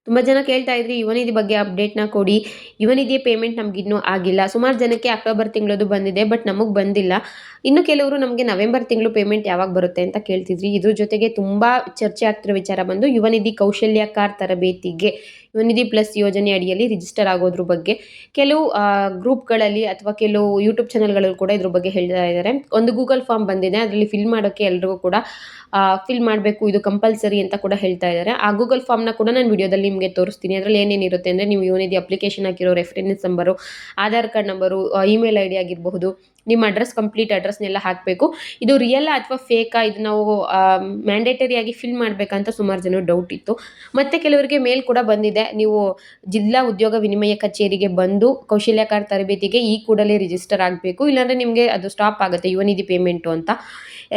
ತುಂಬ ಜನ ಕೇಳ್ತಾ ಇದ್ರಿ ಯುವನಿಧಿ ಬಗ್ಗೆ ಅಪ್ಡೇಟ್ನ ಕೊಡಿ, ಯುವನಿಧಿ ಪೇಮೆಂಟ್ ನಮಗಿನ್ನೂ ಆಗಿಲ್ಲ. ಸುಮಾರು ಜನಕ್ಕೆ ಅಕ್ಟೋಬರ್ ತಿಂಗಳದು ಬಂದಿದೆ, ಬಟ್ ನಮಗೆ ಬಂದಿಲ್ಲ. ಇನ್ನು ಕೆಲವರು ನಮಗೆ ನವೆಂಬರ್ ತಿಂಗಳು ಪೇಮೆಂಟ್ ಯಾವಾಗ ಬರುತ್ತೆ ಅಂತ ಕೇಳ್ತಿದ್ರಿ. ಇದ್ರ ಜೊತೆಗೆ ತುಂಬ ಚರ್ಚೆ ಆಗ್ತಿರೋ ವಿಚಾರ ಬಂದು ಯುವನಿಧಿ ಕೌಶಲ್ಯ ಕಾರ್ ತರಬೇತಿಗೆ ಯುವನಿಧಿ ಪ್ಲಸ್ ಯೋಜನೆ ಅಡಿಯಲ್ಲಿ ರಿಜಿಸ್ಟರ್ ಆಗೋದ್ರ ಬಗ್ಗೆ ಕೆಲವು ಗ್ರೂಪ್ಗಳಲ್ಲಿ ಅಥವಾ ಕೆಲವು ಯೂಟ್ಯೂಬ್ ಚಾನಲ್ಗಳಲ್ಲಿ ಕೂಡ ಇದ್ರ ಬಗ್ಗೆ ಹೇಳ್ತಾ ಇದ್ದಾರೆ. ಒಂದು ಗೂಗಲ್ ಫಾರ್ಮ್ ಬಂದಿದೆ, ಅದರಲ್ಲಿ ಫಿಲ್ ಮಾಡೋಕ್ಕೆ ಎಲ್ರಿಗೂ ಕೂಡ ಫಿಲ್ ಮಾಡಬೇಕು, ಇದು ಕಂಪಲ್ಸರಿ ಅಂತ ಕೂಡ ಹೇಳ್ತಾ ಇದ್ದಾರೆ. ಆ ಗೂಗಲ್ ಫಾರ್ಮ್ನ ಕೂಡ ನಾನು ವಿಡಿಯೋದಲ್ಲಿ ನಿಮಗೆ ತೋರಿಸ್ತೀನಿ. ಅದರಲ್ಲಿ ಏನೇನಿರುತ್ತೆ ಅಂದರೆ ನೀವು ಯುವನಿಧಿ ಅಪ್ಲಿಕೇಶನ್ ಹಾಕಿರೋ reference number, Aadhaar card number, email I D ಆಗಿರಬಹುದು, ನಿಮ್ಮ ಅಡ್ರೆಸ್ ಕಂಪ್ಲೀಟ್ ಅಡ್ರೆಸ್ನೆಲ್ಲ ಹಾಕಬೇಕು. ಇದು ರಿಯಲ್ ಅಥವಾ ಫೇಕಾ, ಇದು ನಾವು ಮ್ಯಾಂಡೇಟರಿಯಾಗಿ ಫಿಲ್ ಮಾಡಬೇಕಂತ ಸುಮಾರು ಜನ ಡೌಟ್ ಇತ್ತು. ಮತ್ತು ಕೆಲವರಿಗೆ ಮೇಲ್ ಕೂಡ ಬಂದಿದೆ, ನೀವು ಜಿಲ್ಲಾ ಉದ್ಯೋಗ ವಿನಿಮಯ ಕಚೇರಿಗೆ ಬಂದು ಕೌಶಲ್ಯಕಾರ ತರಬೇತಿಗೆ ಈ ಕೂಡಲೇ ರಿಜಿಸ್ಟರ್ ಆಗಬೇಕು, ಇಲ್ಲಾಂದರೆ ನಿಮಗೆ ಅದು ಸ್ಟಾಪ್ ಆಗುತ್ತೆ ಯುವನಿಧಿ ಪೇಮೆಂಟು ಅಂತ.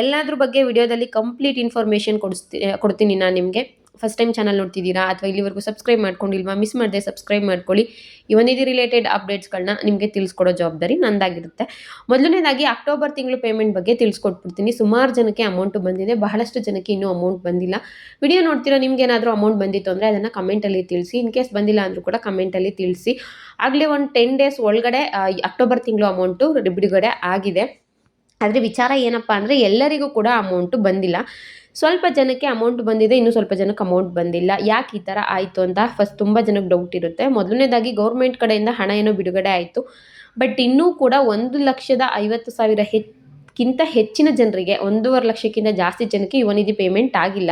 ಎಲ್ಲದ್ರ ಬಗ್ಗೆ ವಿಡಿಯೋದಲ್ಲಿ ಕಂಪ್ಲೀಟ್ ಇನ್ಫಾರ್ಮೇಷನ್ ಕೊಡ್ತೀನಿ ನಾನು ನಿಮಗೆ. ಫಸ್ಟ್ ಟೈಮ್ ಚಾನಲ್ ನೋಡ್ತಿದ್ದೀರಾ ಅಥವಾ ಇಲ್ಲಿವರೆಗೂ ಸಬ್ಸ್ಕ್ರೈಬ್ ಮಾಡ್ಕೊಂಡಿಲ್ವಾ, ಮಿಸ್ ಮಾಡದೆ ಸಬ್ಸ್ಕ್ರೈಬ್ ಮಾಡ್ಕೊಳ್ಳಿ. ಯುವನಿಧಿ ರಿಲೇಟೆಡ್ ಅಪ್ಡೇಟ್ಸ್ಗಳನ್ನ ನಿಮಗೆ ತಿಳಿಸ್ಕೊಡೋ ಜವಾಬ್ದಾರಿ ನಂದಾಗಿರುತ್ತೆ. ಮೊದಲನೇದಾಗಿ ಅಕ್ಟೋಬರ್ ತಿಂಗಳು ಪೇಮೆಂಟ್ ಬಗ್ಗೆ ತಿಳಿಸ್ಕೊಟ್ಬಿಡ್ತೀನಿ. ಸುಮಾರು ಜನಕ್ಕೆ ಅಮೌಂಟು ಬಂದಿದೆ, ಬಹಳಷ್ಟು ಜನಕ್ಕೆ ಇನ್ನೂ ಅಮೌಂಟ್ ಬಂದಿಲ್ಲ. ವಿಡಿಯೋ ನೋಡ್ತಿರೋ ನಿಮ್ಗೆ ಏನಾದರೂ ಅಮೌಂಟ್ ಬಂದಿತ್ತು ಅಂದರೆ ಅದನ್ನು ಕಮೆಂಟಲ್ಲಿ ತಿಳಿಸಿ. ಇನ್ ಕೇಸ್ ಬಂದಿಲ್ಲ ಅಂದರೂ ಕೂಡ ಕಮೆಂಟಲ್ಲಿ ತಿಳಿಸಿ. ಆಗಲೇ ಒಂದು 10 ಡೇಸ್ ಒಳಗಡೆ ಅಕ್ಟೋಬರ್ ತಿಂಗಳು ಅಮೌಂಟು ಬಿಡುಗಡೆ ಆಗಿದೆ. ಆದರೆ ವಿಚಾರ ಏನಪ್ಪ ಅಂದರೆ ಎಲ್ಲರಿಗೂ ಕೂಡ ಅಮೌಂಟು ಬಂದಿಲ್ಲ. ಸ್ವಲ್ಪ ಜನಕ್ಕೆ ಅಮೌಂಟ್ ಬಂದಿದೆ, ಇನ್ನೂ ಸ್ವಲ್ಪ ಜನಕ್ಕೆ ಅಮೌಂಟ್ ಬಂದಿಲ್ಲ. ಯಾಕೆ ಈ ಥರ ಆಯಿತು ಅಂತ ಫಸ್ಟ್ ತುಂಬ ಜನಕ್ಕೆ ಡೌಟ್ ಇರುತ್ತೆ. ಮೊದಲನೇದಾಗಿ ಗೌರ್ಮೆಂಟ್ ಕಡೆಯಿಂದ ಹಣ ಏನೋ ಬಿಡುಗಡೆ ಆಯಿತು, ಬಟ್ ಇನ್ನೂ ಕೂಡ 1,50,000 ಕ್ಕಿಂತ ಹೆಚ್ಚಿನ ಜನರಿಗೆ, 1.5 ಲಕ್ಷಕ್ಕಿಂತ ಜಾಸ್ತಿ ಜನಕ್ಕೆ ಯುವನಿಧಿ ಪೇಮೆಂಟ್ ಆಗಿಲ್ಲ.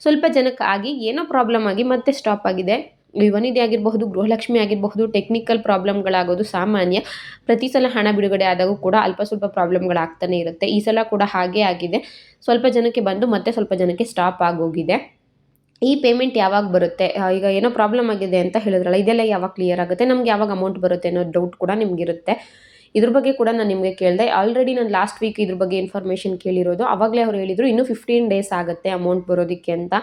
ಸ್ವಲ್ಪ ಜನಕ್ಕೆ ಆಗಿ ಏನೋ ಪ್ರಾಬ್ಲಮ್ ಆಗಿ ಮತ್ತೆ ಸ್ಟಾಪ್ ಆಗಿದೆ. ಯುವನಿಧಿ ಆಗಿರಬಹುದು, ಗೃಹಲಕ್ಷ್ಮಿ ಆಗಿರಬಹುದು, ಟೆಕ್ನಿಕಲ್ ಪ್ರಾಬ್ಲಮ್ಗಳಾಗೋದು ಸಾಮಾನ್ಯ. ಪ್ರತಿ ಸಲ ಹಣ ಬಿಡುಗಡೆ ಆದಾಗೂ ಕೂಡ ಅಲ್ಪ ಸ್ವಲ್ಪ ಪ್ರಾಬ್ಲಮ್ಗಳಾಗ್ತಾನೆ ಇರುತ್ತೆ. ಈ ಸಲ ಕೂಡ ಹಾಗೇ ಆಗಿದೆ. ಸ್ವಲ್ಪ ಜನಕ್ಕೆ ಬಂದು ಮತ್ತೆ ಸ್ವಲ್ಪ ಜನಕ್ಕೆ ಸ್ಟಾಪ್ ಆಗೋಗಿದೆ. ಈ ಪೇಮೆಂಟ್ ಯಾವಾಗ ಬರುತ್ತೆ, ಈಗ ಏನೋ ಪ್ರಾಬ್ಲಮ್ ಆಗಿದೆ ಅಂತ ಹೇಳಿದ್ರಲ್ಲ, ಇದೆಲ್ಲ ಯಾವಾಗ ಕ್ಲಿಯರ್ ಆಗುತ್ತೆ, ನಮ್ಗೆ ಯಾವಾಗ ಅಮೌಂಟ್ ಬರುತ್ತೆ ಅನ್ನೋ ಡೌಟ್ ಕೂಡ ನಿಮಗಿರುತ್ತೆ. ಇದ್ರ ಬಗ್ಗೆ ಕೂಡ ನಾನು ನಿಮಗೆ ಕೇಳಿದೆ. ಆಲ್ರೆಡಿ ನಾನು ಲಾಸ್ಟ್ ವೀಕ್ ಇದ್ರ ಬಗ್ಗೆ ಇನ್ಫಾರ್ಮೇಷನ್ ಕೇಳಿರೋದು. ಆವಾಗಲೇ ಅವ್ರು ಹೇಳಿದರು ಇನ್ನೂ 15 ಡೇಸ್ ಆಗುತ್ತೆ ಅಮೌಂಟ್ ಬರೋದಕ್ಕೆ ಅಂತ.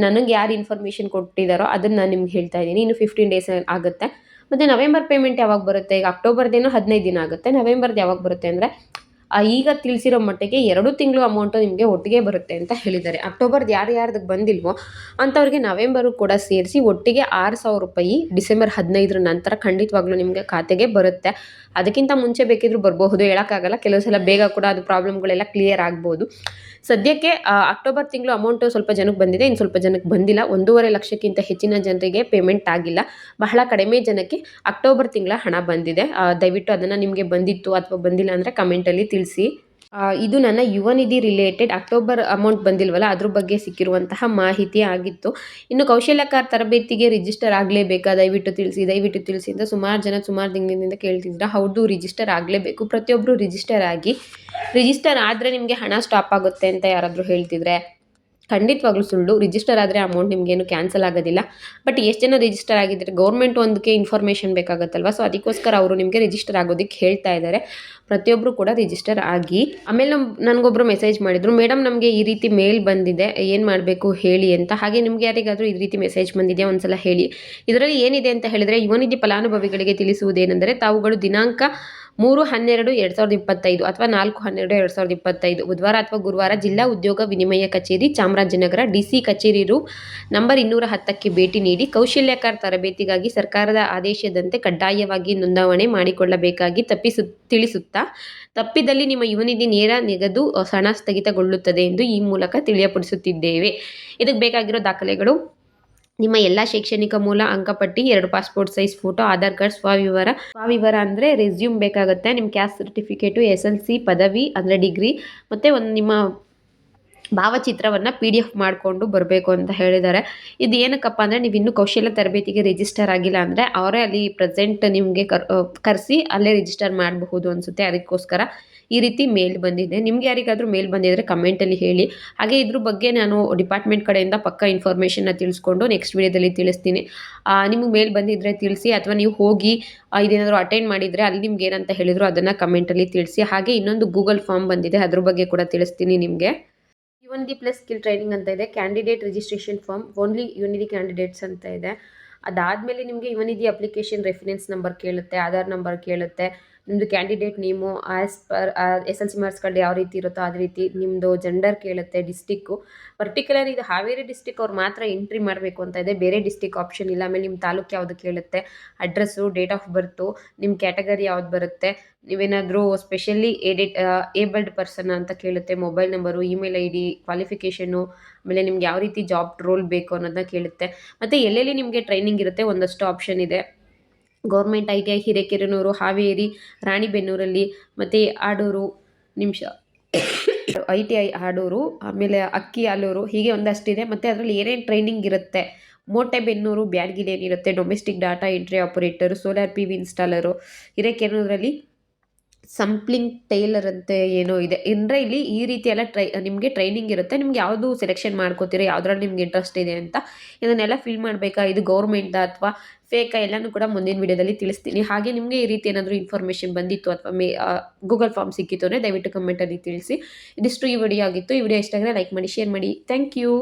ನನಗೆ ಯಾರು ಇನ್ಫಾರ್ಮೇಷನ್ ಕೊಟ್ಟಿದ್ದಾರೋ ಅದನ್ನು ನಾನು ನಿಮ್ಗೆ ಹೇಳ್ತಾ ಇದ್ದೀನಿ. ಇನ್ನು 15 ಡೇಸ್ ಆಗುತ್ತೆ. ಮತ್ತು ನವೆಂಬರ್ ಪೇಮೆಂಟ್ ಯಾವಾಗ ಬರುತ್ತೆ, ಈಗ ಅಕ್ಟೋಬರ್ದೇನೋ 15 ದಿನ ಆಗುತ್ತೆ. ನವೆಂಬರ್ದು ಯಾವಾಗ ಬರುತ್ತೆ ಅಂದರೆ ಈಗ ತಿಳಿಸಿರೋ ಮಟ್ಟಿಗೆ 2 ತಿಂಗಳು ಅಮೌಂಟು ನಿಮಗೆ ಒಟ್ಟಿಗೆ ಬರುತ್ತೆ ಅಂತ ಹೇಳಿದ್ದಾರೆ. ಅಕ್ಟೋಬರ್ದು ಯಾರ್ಯಾರ್ದಕ್ಕೆ ಬಂದಿಲ್ವೋ ಅಂಥವ್ರಿಗೆ ನವೆಂಬರು ಕೂಡ ಸೇರಿಸಿ ಒಟ್ಟಿಗೆ 6,000 ರೂಪಾಯಿ ಡಿಸೆಂಬರ್ 15 ನಂತರ ಖಂಡಿತವಾಗ್ಲೂ ನಿಮಗೆ ಖಾತೆಗೆ ಬರುತ್ತೆ. ಅದಕ್ಕಿಂತ ಮುಂಚೆ ಬೇಕಿದ್ರೂ ಬರಬಹುದು, ಹೇಳೋಕ್ಕಾಗಲ್ಲ. ಕೆಲವು ಸಲ ಬೇಗ ಕೂಡ ಅದು ಪ್ರಾಬ್ಲಮ್ಗಳೆಲ್ಲ ಕ್ಲಿಯರ್ ಆಗ್ಬೋದು. ಸದ್ಯಕ್ಕೆ ಅಕ್ಟೋಬರ್ ತಿಂಗಳು ಅಮೌಂಟು ಸ್ವಲ್ಪ ಜನಕ್ಕೆ ಬಂದಿದೆ, ಇನ್ನು ಸ್ವಲ್ಪ ಜನಕ್ಕೆ ಬಂದಿಲ್ಲ. 1.5 ಲಕ್ಷಕ್ಕಿಂತ ಹೆಚ್ಚಿನ ಜನರಿಗೆ ಪೇಮೆಂಟ್ ಆಗಿಲ್ಲ. ಬಹಳ ಕಡಿಮೆ ಜನಕ್ಕೆ ಅಕ್ಟೋಬರ್ ತಿಂಗಳ ಹಣ ಬಂದಿದೆ. ದಯವಿಟ್ಟು ಅದನ್ನು ನಿಮಗೆ ಬಂದಿತ್ತು ಅಥವಾ ಬಂದಿಲ್ಲ ಅಂದರೆ ಕಮೆಂಟಲ್ಲಿ ತಿಳಿಸಿ. ಇದು ನನ್ನ ಯುವನಿಧಿ ರಿಲೇಟೆಡ್ ಅಕ್ಟೋಬರ್ ಅಮೌಂಟ್ ಬಂದಿಲ್ವಲ್ಲ ಅದ್ರ ಬಗ್ಗೆ ಸಿಕ್ಕಿರುವಂತಹ ಮಾಹಿತಿ ಆಗಿತ್ತು. ಇನ್ನು ಕೌಶಲ್ಯಕಾರ ತರಬೇತಿಗೆ ರಿಜಿಸ್ಟರ್ ಆಗಲೇಬೇಕಾ, ದಯವಿಟ್ಟು ತಿಳಿಸಿ ಅಂತ ಸುಮಾರು ಜನ ಸುಮಾರು ದಿನದಿಂದ ಕೇಳ್ತಿದ್ದೀರಾ. ಹೌದು, ರಿಜಿಸ್ಟರ್ ಆಗಲೇಬೇಕು. ಪ್ರತಿಯೊಬ್ಬರು ರಿಜಿಸ್ಟರ್ ಆಗಿ. ರಿಜಿಸ್ಟರ್ ಆದರೆ ನಿಮಗೆ ಹಣ ಸ್ಟಾಪ್ ಆಗುತ್ತೆ ಅಂತ ಯಾರಾದರೂ ಹೇಳ್ತಿದ್ರೆ ಖಂಡಿತವಾಗ್ಲೂ ಸುಳ್ಳು. ರಿಜಿಸ್ಟರ್ ಆದರೆ ಅಮೌಂಟ್ ನಿಮಗೇನು ಕ್ಯಾನ್ಸಲ್ ಆಗೋದಿಲ್ಲ. ಬಟ್ ಎಷ್ಟು ಜನ ರಿಜಿಸ್ಟರ್ ಆಗಿದ್ದಾರೆ, ಗೌರ್ಮೆಂಟ್ ಒಂದಕ್ಕೆ ಇನ್ಫಾರ್ಮೇಷನ್ ಬೇಕಾಗುತ್ತಲ್ವ, ಸೊ ಅದಕ್ಕೋಸ್ಕರ ಅವರು ನಿಮಗೆ ರಿಜಿಸ್ಟರ್ ಆಗೋದಕ್ಕೆ ಹೇಳ್ತಾ ಇದ್ದಾರೆ. ಪ್ರತಿಯೊಬ್ಬರು ಕೂಡ ರಿಜಿಸ್ಟರ್ ಆಗಿ. ಆಮೇಲೆ ನನಗೊಬ್ಬರು ಮೆಸೇಜ್ ಮಾಡಿದರು, ಮೇಡಮ್ ನಮಗೆ ಈ ರೀತಿ ಮೇಲ್ ಬಂದಿದೆ, ಏನು ಮಾಡಬೇಕು ಹೇಳಿ ಅಂತ. ಹಾಗೆ ನಿಮ್ಗೆ ಯಾರಿಗಾದರೂ ಈ ರೀತಿ ಮೆಸೇಜ್ ಬಂದಿದೆಯಾ ಒಂದ್ಸಲ ಹೇಳಿ. ಇದರಲ್ಲಿ ಏನಿದೆ ಅಂತ ಹೇಳಿದರೆ, ಯುವನಿಧಿ ಫಲಾನುಭವಿಗಳಿಗೆ ತಿಳಿಸುವುದೇನೆಂದರೆ, ತಾವುಗಳು ದಿನಾಂಕ 3/12/2025 ಅಥವಾ 4/12/2025 ಬುಧವಾರ ಅಥವಾ ಗುರುವಾರ ಜಿಲ್ಲಾ ಉದ್ಯೋಗ ವಿನಿಮಯ ಕಚೇರಿ ಚಾಮರಾಜನಗರ DC ಕಚೇರಿ ನಂಬರ್ 210ಕ್ಕೆ ಭೇಟಿ ನೀಡಿ ಕೌಶಲ್ಯಕಾರ ತರಬೇತಿಗಾಗಿ ಸರ್ಕಾರದ ಆದೇಶದಂತೆ ಕಡ್ಡಾಯವಾಗಿ ನೋಂದಣಿ ಮಾಡಿಕೊಳ್ಳಬೇಕಾಗಿ ತಿಳಿಸುತ್ತಾ, ತಪ್ಪಿದಲ್ಲಿ ನಿಮ್ಮ ಯುವನಿಧಿ ನೇರ ನಿಗದು ಹಣ ಸ್ಥಗಿತಗೊಳ್ಳುತ್ತದೆ ಎಂದು ಈ ಮೂಲಕ ತಿಳಿಯಪಡಿಸುತ್ತಿದ್ದೇವೆ. ಇದಕ್ಕೆ ಬೇಕಾಗಿರೋ ದಾಖಲೆಗಳು: ನಿಮ್ಮ ಎಲ್ಲ ಶೈಕ್ಷಣಿಕ ಮೂಲ, ಅಂಕಪಟ್ಟಿ, 2 passport size photo, Aadhaar card, ಸ್ವವಿವರ ಅಂದರೆ ರೆಸ್ಯೂಮ್ ಬೇಕಾಗುತ್ತೆ, ನಿಮ್ಮ ಕ್ಯಾಸ್ಟ್ ಸರ್ಟಿಫಿಕೇಟು, SLC ಪದವಿ ಅಂದರೆ ಡಿಗ್ರಿ, ಮತ್ತು ಒಂದು ನಿಮ್ಮ ಭಾವಚಿತ್ರವನ್ನು PDF ಮಾಡಿಕೊಂಡು ಬರಬೇಕು ಅಂತ ಹೇಳಿದ್ದಾರೆ. ಇದು ಏನಕ್ಕಪ್ಪ ಅಂದರೆ, ನೀವು ಇನ್ನೂ ಕೌಶಲ್ಯ ತರಬೇತಿಗೆ ರಿಜಿಸ್ಟರ್ ಆಗಿಲ್ಲ ಅಂದರೆ ಅವರೇ ಅಲ್ಲಿ ಪ್ರೆಸೆಂಟ್ ನಿಮಗೆ ಕರೆಸಿ ಅಲ್ಲೇ ರಿಜಿಸ್ಟರ್ ಮಾಡಬಹುದು ಅನಿಸುತ್ತೆ. ಅದಕ್ಕೋಸ್ಕರ ಈ ರೀತಿ ಮೇಲ್ ಬಂದಿದೆ. ನಿಮ್ಗೆ ಯಾರಿಗಾದರೂ ಮೇಲ್ ಬಂದಿದ್ದರೆ ಕಮೆಂಟಲ್ಲಿ ಹೇಳಿ. ಹಾಗೆ ಇದ್ರ ಬಗ್ಗೆ ನಾನು ಡಿಪಾರ್ಟ್ಮೆಂಟ್ ಕಡೆಯಿಂದ ಪಕ್ಕ ಇನ್ಫಾರ್ಮೇಷನ್ನ ತಿಳಿಸ್ಕೊಂಡು ನೆಕ್ಸ್ಟ್ ವೀಡಿಯೋದಲ್ಲಿ ತಿಳಿಸ್ತೀನಿ. ನಿಮಗೆ ಮೇಲ್ ಬಂದಿದ್ದರೆ ತಿಳಿಸಿ, ಅಥವಾ ನೀವು ಹೋಗಿ ಇದೇನಾದರೂ ಅಟೆಂಡ್ ಮಾಡಿದರೆ ಅಲ್ಲಿ ನಿಮ್ಗೆ ಏನಂತ ಹೇಳಿದ್ರು ಅದನ್ನು ಕಮೆಂಟಲ್ಲಿ ತಿಳಿಸಿ. ಹಾಗೆ ಇನ್ನೊಂದು ಗೂಗಲ್ ಫಾರ್ಮ್ ಬಂದಿದೆ, ಅದ್ರ ಬಗ್ಗೆ ಕೂಡ ತಿಳಿಸ್ತೀನಿ ನಿಮಗೆ. ಯುವನಿಧಿ ಪ್ಲಸ್ ಸ್ಕಿಲ್ ಟ್ರೈನಿಂಗ್ ಅಂತ ಇದೆ. Candidate registration form only Yuvanidhi candidates ಅಂತ ಇದೆ. ಅದಾದಮೇಲೆ ನಿಮಗೆ ಯುವನಿಧಿ ಅಪ್ಲಿಕೇಶನ್ ರೆಫರೆನ್ಸ್ ನಂಬರ್ ಕೇಳುತ್ತೆ, ಆಧಾರ್ ನಂಬರ್ ಕೇಳುತ್ತೆ, ನಿಮ್ಮದು candidate name as per SLC marks card ಯಾವ ರೀತಿ ಇರುತ್ತೋ ಅದೇ ರೀತಿ ನಿಮ್ಮದು ಜೆಂಡರ್ ಕೇಳುತ್ತೆ, ಡಿಸ್ಟಿಕ್ಕು ಪರ್ಟಿಕ್ಯುಲರ್ ಇದು ಹಾವೇರಿ ಡಿಸ್ಟಿಕ್ ಅವ್ರು ಮಾತ್ರ ಎಂಟ್ರಿ ಮಾಡಬೇಕು ಅಂತ ಇದೆ, ಬೇರೆ ಡಿಸ್ಟಿಕ್ ಆಪ್ಷನ್ ಇಲ್ಲ. ಆಮೇಲೆ ನಿಮ್ಮ ತಾಲೂಕು ಯಾವುದು ಕೇಳುತ್ತೆ, ಅಡ್ರೆಸ್ಸು, ಡೇಟ್ ಆಫ್ ಬರ್ತು, ನಿಮ್ಮ ಕ್ಯಾಟಗರಿ ಯಾವ್ದು ಬರುತ್ತೆ, ನೀವೇನಾದರೂ ಸ್ಪೆಷಲಿ ಏಬಲ್ಡ್ ಪರ್ಸನ್ ಅಂತ ಕೇಳುತ್ತೆ, mobile number, email ID, qualification, ಆಮೇಲೆ ನಿಮ್ಗೆ ಯಾವ ರೀತಿ ಜಾಬ್ ರೋಲ್ ಬೇಕು ಅನ್ನೋದನ್ನ ಕೇಳುತ್ತೆ. ಮತ್ತು ಎಲ್ಲೆಲ್ಲಿ ನಿಮಗೆ ಟ್ರೈನಿಂಗ್ ಇರುತ್ತೆ ಒಂದಷ್ಟು ಆಪ್ಷನ್ ಇದೆ. ಗೌರ್ಮೆಂಟ್ ITI ಹಿರೇಕೆರೂರು, ಹಾವೇರಿ, ರಾಣಿಬೆನ್ನೂರಲ್ಲಿ, ಮತ್ತು ಆಡೂರು, ನಿಮಿಷ ITI ಆಡೂರು, ಆಮೇಲೆ ಅಕ್ಕಿ ಆಲೂರು, ಹೀಗೆ ಒಂದಷ್ಟಿದೆ. ಮತ್ತು ಅದರಲ್ಲಿ ಏನೇನು ಟ್ರೈನಿಂಗ್ ಇರುತ್ತೆ, ಮೋಟೆಬೆನ್ನೂರು, ಬ್ಯಾಡಗಿಲಿ ಏನಿರುತ್ತೆ, domestic data entry operator, solar PV installer, ಹಿರೇಕೆರೂರಲ್ಲಿ ಸಂಪ್ಲಿಂಗ್ ಟೈಲರ್ ಅಂತ ಏನೋ ಇದೆ. ಅಂದರೆ ಇಲ್ಲಿ ಈ ರೀತಿ ಎಲ್ಲ ನಿಮಗೆ ಟ್ರೈನಿಂಗ್ ಇರುತ್ತೆ. ನಿಮ್ಗೆ ಯಾವುದು ಸೆಲೆಕ್ಷನ್ ಮಾಡ್ಕೋತೀರಾ, ಯಾವುದ್ರಲ್ಲಿ ನಿಮ್ಗೆ ಇಂಟ್ರೆಸ್ಟ್ ಇದೆ ಅಂತ ಇದನ್ನೆಲ್ಲ ಫಿಲ್ ಮಾಡಬೇಕಾ, ಇದು ಗೌರ್ಮೆಂಟಾ ಅಥವಾ ಫೇಕಾ ಎಲ್ಲನೂ ಕೂಡ ಮುಂದಿನ ವಿಡಿಯೋದಲ್ಲಿ ತಿಳಿಸ್ತೀನಿ. ಹಾಗೆ ನಿಮಗೆ ಈ ರೀತಿ ಏನಾದರೂ ಇನ್ಫಾರ್ಮೇಷನ್ ಬಂದಿತ್ತು ಅಥವಾ ಗೂಗಲ್ ಫಾರ್ಮ್ ಸಿಕ್ಕಿತ್ತು ಅಂದರೆ ದಯವಿಟ್ಟು ಕಮೆಂಟಲ್ಲಿ ತಿಳಿಸಿ. ಇದಿಷ್ಟು ಈ ವಿಡಿಯೋ ಆಗಿತ್ತು. ಈ ವಿಡಿಯೋ ಇಷ್ಟ ಆದರೆ ಲೈಕ್ ಮಾಡಿ, ಶೇರ್ ಮಾಡಿ. Thank you.